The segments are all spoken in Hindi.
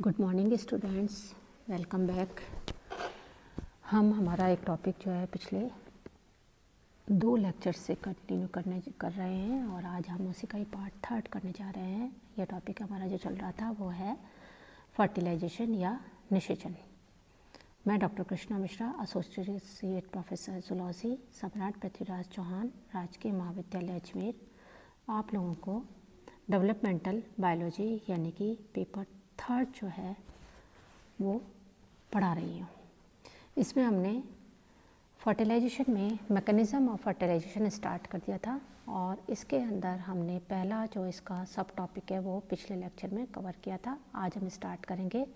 Good morning students, welcome back. हम हमारा एक टॉपिक जो है पिछले 2 लेक्चर से कंटिन्यू कर रहे हैं और आज हम उसी का ही पार्ट 3 करने जा रहे हैं। यह टॉपिक हमारा जो चल रहा था वो है फर्टिलाइजेशन या निषेचन। मैं doctor Krishna Mishra, associate professor zoology, सम्राट पृथ्वीराज चौहान, राजकीय महाविद्यालय अजमेर, आप लोगों को डेवलपमेंटल बायोलॉजी यानी कि पेपर 3 जो है वो पढ़ा रही हूँ। इसमें हमने फर्टिलाइजेशन में मैकेनिज़्म ऑफ फर्टिलाइजेशन स्टार्ट कर दिया था और इसके अंदर हमने पहला जो इसका सब टॉपिक है वो पिछले लेक्चर में कवर किया था। आज हम स्टार्ट करेंगे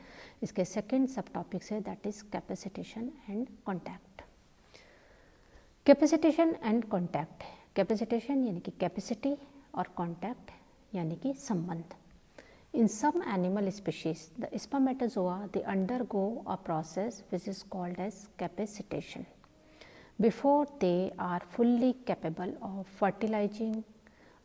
इसके सेकंड सब टॉपिक से, that is capacitation and contact. Capacitation and contact, capacitation यानी कि कैपेसिटी और कॉन्टैक्ट यानी कि संबंध। In some animal species, the spermatozoa they undergo a process which is called as capacitation before they are fully capable of fertilizing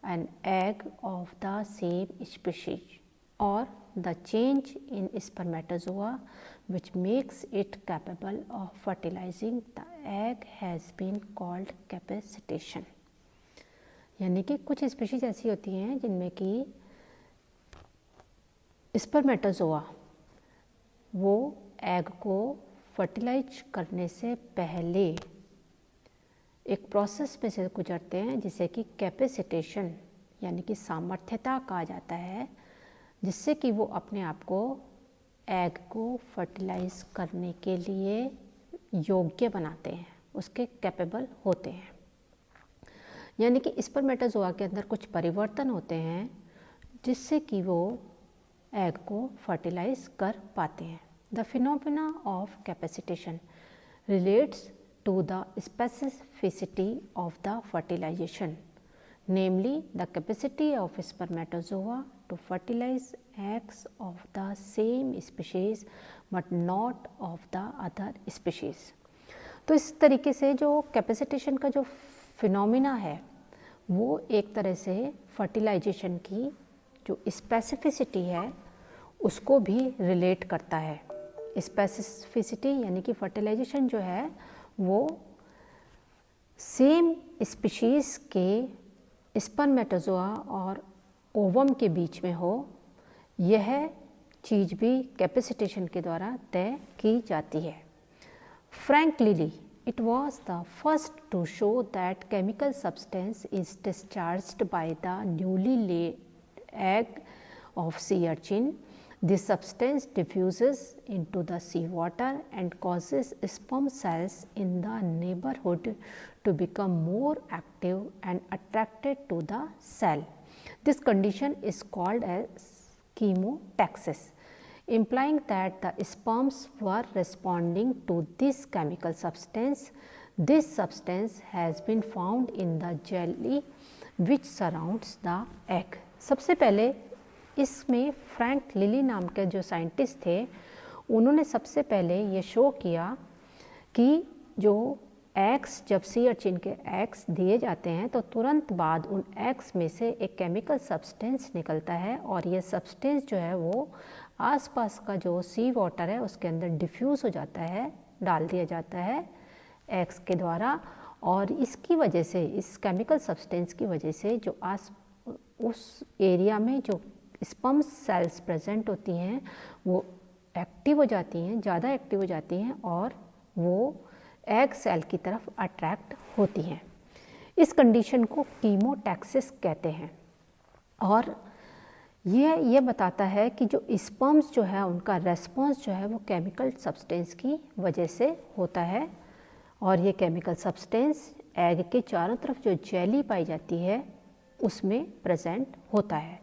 an egg of the same species, or the change in spermatozoa which makes it capable of fertilizing the egg has been called capacitation। यानी कि कुछ स्पीशीज ऐसी होती हैं जिनमें कि स्पर्मेटोजोआ वो एग को फर्टिलाइज करने से पहले एक प्रोसेस में से गुजरते हैं जिसे कि कैपेसिटेशन यानी कि सामर्थ्यता कहा जाता है, जिससे कि वो अपने आप को एग को फर्टिलाइज करने के लिए योग्य बनाते हैं, उसके कैपेबल होते हैं। यानी कि स्पर्मेटोजोआ के अंदर कुछ परिवर्तन होते हैं जिससे कि वो एग को फर्टिलाइज कर पाते हैं। The phenomena of capacitation relates to the specificity of the fertilization, namely the capacity of spermatozoa to fertilize eggs of the same species but not of the other species. तो इस तरीके से जो कैपेसिटेशन का जो फिनोमेना है वो एक तरह से फर्टिलाइजेशन की जो स्पेसिफिसिटी है उसको भी रिलेट करता है। स्पेसिफिसिटी यानी कि फर्टिलाइजेशन जो है वो सेम स्पीशीज़ के स्पर्मेटोजोआ और ओवम के बीच में हो, यह चीज़ भी कैपेसिटेशन के द्वारा तय की जाती है। Frank lily, it was the first to show that chemical substance is discharged by the newly laid egg of sea urchin. This substance diffuses into the seawater and causes sperm cells in the neighborhood to become more active and attracted to the cell. This condition is called as chemotaxis, implying that the sperms were responding to this chemical substance. This substance has been found in the jelly which surrounds the egg. सबसे पहले इसमें फ्रैंक लिली नाम के जो साइंटिस्ट थे उन्होंने सबसे पहले ये शो किया कि जो एग्स, जब सी अर्चिन के एग्स दिए जाते हैं तो तुरंत बाद उन एग्स में से एक केमिकल सब्सटेंस निकलता है और ये सब्सटेंस जो है वो आसपास का जो सी वाटर है उसके अंदर डिफ्यूज़ हो जाता है, डाल दिया जाता है एग्स के द्वारा। और इसकी वजह से, इस केमिकल सब्सटेंस की वजह से जो उस एरिया में जो स्पर्म सेल्स प्रेजेंट होती हैं वो एक्टिव हो जाती हैं, ज़्यादा एक्टिव हो जाती हैं और वो एग सेल की तरफ अट्रैक्ट होती हैं। इस कंडीशन को कीमोटैक्सिस कहते हैं और ये बताता है कि जो स्पर्म्स जो है उनका रेस्पॉन्स जो है वो केमिकल सब्सटेंस की वजह से होता है और ये केमिकल सब्सटेंस एग के चारों तरफ जो जेली पाई जाती है उसमें प्रेजेंट होता है।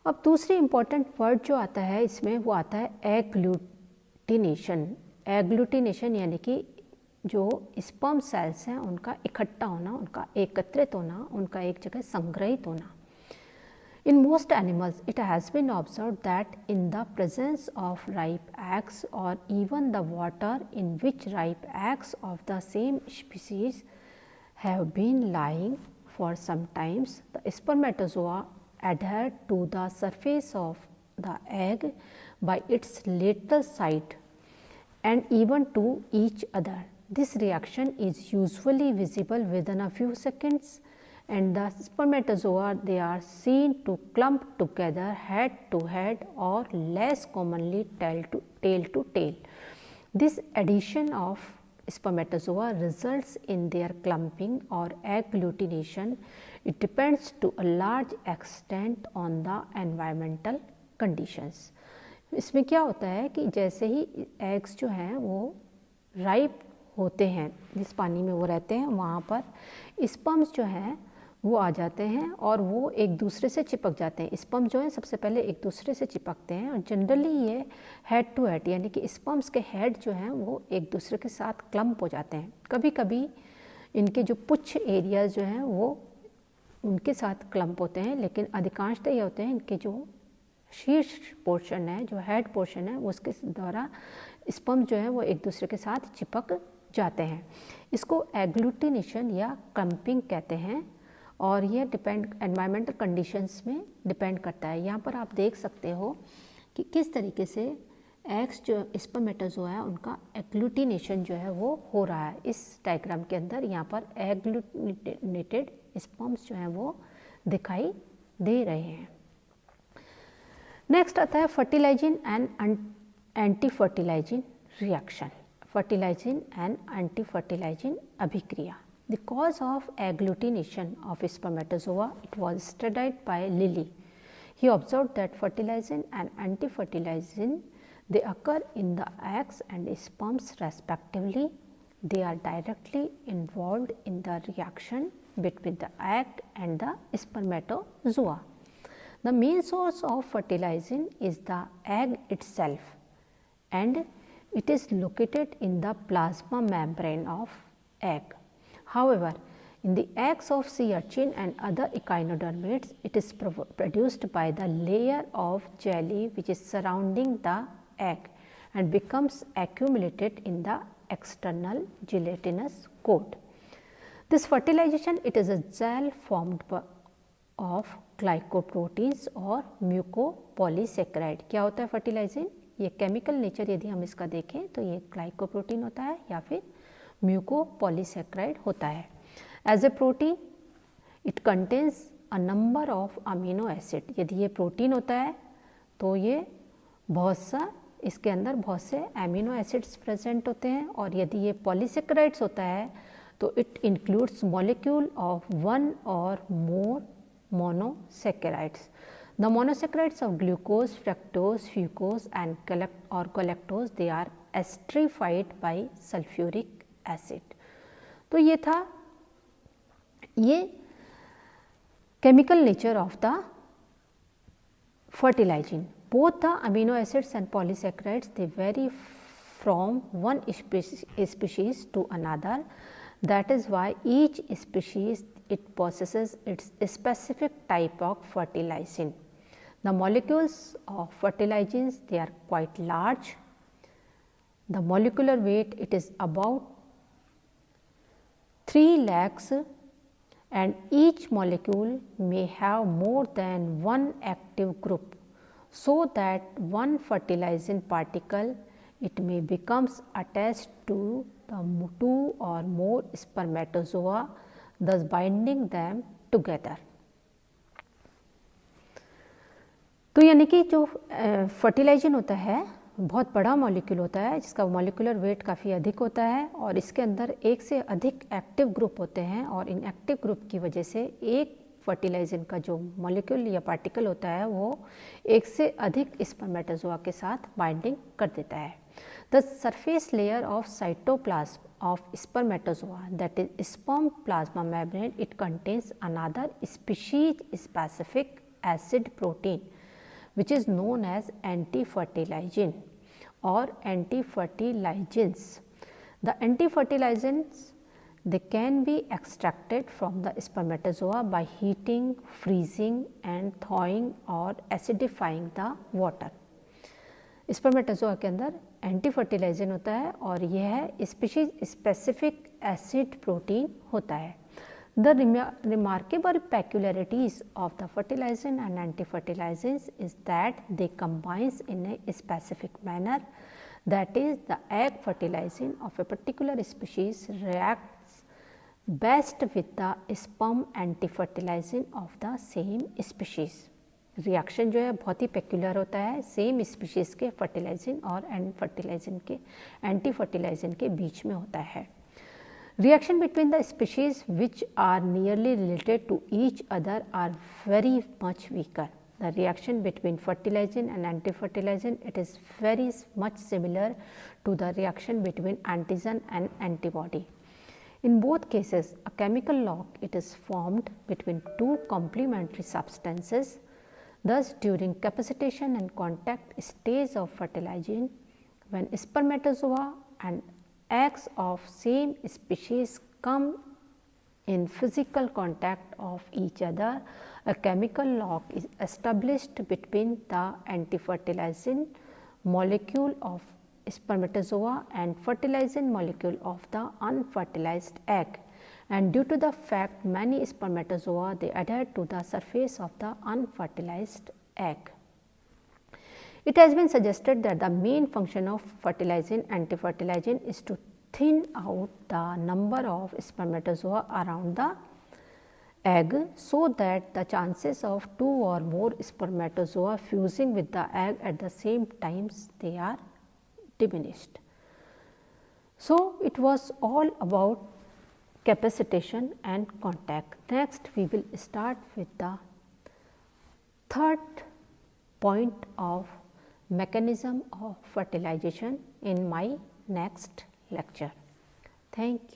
अब दूसरी इम्पॉर्टेंट वर्ड जो आता है इसमें वो आता है एग्लूटिनेशन। एग्लूटिनेशन यानी कि जो स्पर्म सेल्स हैं उनका इकट्ठा होना, उनका एकत्रित होना, उनका एक जगह संग्रहित होना। In most animals, it has been observed that in the presence of ripe eggs or even the water in which ripe eggs of the same species have been lying for some time, the spermatozoa adhere to the surface of the egg by its lateral side and even to each other. This reaction is usually visible within a few seconds, and the spermatozoa, they are seen to clump together head to head or less commonly tail to tail. This addition of spermatozoa results in their clumping or agglutination. It depends to a large extent on the environmental conditions. इसमें क्या होता है कि जैसे ही एग्स जो हैं वो राइप होते हैं, जिस पानी में वो रहते हैं वहाँ पर स्पर्म्स जो हैं वो आ जाते हैं और वो एक दूसरे से चिपक जाते हैं। स्पर्म जो है सबसे पहले एक दूसरे से चिपकते हैं और जनरली ये हेड टू हेड, यानी कि स्पर्म्स के हेड जो हैं वो एक दूसरे के साथ क्लम्प हो जाते हैं। कभी कभी इनके जो पुच्छ एरियाज जो हैं वो उनके साथ क्लम्प होते हैं, लेकिन अधिकांशतः ये होते हैं इनके जो शीर्ष पोर्शन है, जो हेड पोर्शन है, उसके द्वारा स्पर्म जो है वो एक दूसरे के साथ चिपक जाते हैं। इसको एग्लूटिनेशन या क्लम्पिंग कहते हैं और यह डिपेंड एनवायरमेंटल कंडीशंस में डिपेंड करता है। यहाँ पर आप देख सकते हो कि किस तरीके से एग्स जो स्पर्मेटोजोआ है उनका एग्लूटिनेशन जो है वो हो रहा है। इस डायग्राम के अंदर यहाँ पर एग्लूटिनेटेड स्पर्म्स जो हैं वो दिखाई दे रहे हैं। नेक्स्ट आता है fertilising and anti fertilising reaction, fertilising and anti fertilising अभिक्रिया। The cause of agglutination of spermatozoa, it was studied by Lilly. He observed that fertilizing and anti-fertilizing, they occur in the eggs and sperms respectively. They are directly involved in the reaction between the egg and the spermatozoa. The main source of fertilizing is the egg itself, and it is located in the plasma membrane of egg. However, in the eggs of sea urchin and other echinodermates, it is produced by the layer of jelly which is surrounding the egg and becomes accumulated in the external gelatinous coat. This fertilization, it is a gel formed of glycoproteins और mucopolysaccharide. क्या होता है फर्टिलाइजिंग? ये केमिकल नेचर यदि हम इसका देखें तो ये ग्लाइकोप्रोटीन होता है या फिर म्यूकोपॉलीसैकेराइड होता है। As a protein it contains a number of amino acid. यदि ये प्रोटीन होता है तो ये इसके अंदर बहुत से अमीनो एसिड्स प्रेजेंट होते हैं, और यदि ये पॉलीसैकेराइड्स होता है तो it includes molecule of one or more monosaccharides. The monosaccharides of glucose, fructose, fucose and galactose, they are esterified by sulfuric acid. तो ये था ये chemical nature of the fertilizing. Both the amino acids and polysaccharides they vary from one species to another, that is why each species it possesses its specific type of fertilizing. The molecules of fertilizings, they are quite large. The molecular weight, it is about 3 lakhs, and each molecule may have more than one active group, so that one fertilizing particle, it may becomes attached to the 2 or more spermatozoa, thus binding them together. तो यानी कि जो फर्टिलाइजन होता है बहुत बड़ा मॉलिक्यूल होता है जिसका मॉलिक्यूलर वेट काफ़ी अधिक होता है, और इसके अंदर एक से अधिक एक्टिव ग्रुप होते हैं, और इन एक्टिव ग्रुप की वजह से एक फर्टिलाइजन का जो मॉलिक्यूल या पार्टिकल होता है वो एक से अधिक स्पर्मेटोजोआ के साथ बाइंडिंग कर देता है। The surface layer of cytoplasm of spermatozoa, that is sperm plasma membrane, it contains another species specific acid protein which is known as anti-fertilizin or anti-fertilizins. The anti-fertilizins, they can be extracted from the spermatozoa by heating, freezing and thawing or acidifying the water. Spermatozoa के अंदर एंटी फर्टिलाइजन होता है और यह स्पीशीज स्पेसिफिक एसिड प्रोटीन होता है। The remarkable peculiarities of the fertilizant and antifertilizants is that they combine in a specific manner, that is, the egg fertilizant of a particular species reacts best with the sperm antifertilizant of the same species. Reaction जो है बहुत ही पेक्यूलर होता है सेम स्पीशीज़ के फर्टिलाइजिंग और एंटी फर्टिलाइजिंग के बीच में होता है. Reaction between the species which are nearly related to each other are very much weaker. The reaction between fertilizant and antifertilizant, it is very much similar to the reaction between antigen and antibody. In both cases, a chemical lock it is formed between two complementary substances. Thus, during capacitation and contact stage of fertilizing, when spermatozoa and eggs of same species come in physical contact of each other, a chemical lock is established between the antifertilizing molecule of spermatozoa and fertilizing molecule of the unfertilized egg, and due to the fact many spermatozoa they adhere to the surface of the unfertilized egg. It has been suggested that the main function of fertilizing antifertilizing is to thin out the number of spermatozoa around the egg, so that the chances of two or more spermatozoa fusing with the egg at the same times they are diminished. So, it was all about capacitation and contact. Next we will start with the third point of mechanism of fertilization in my next lecture. Thank you.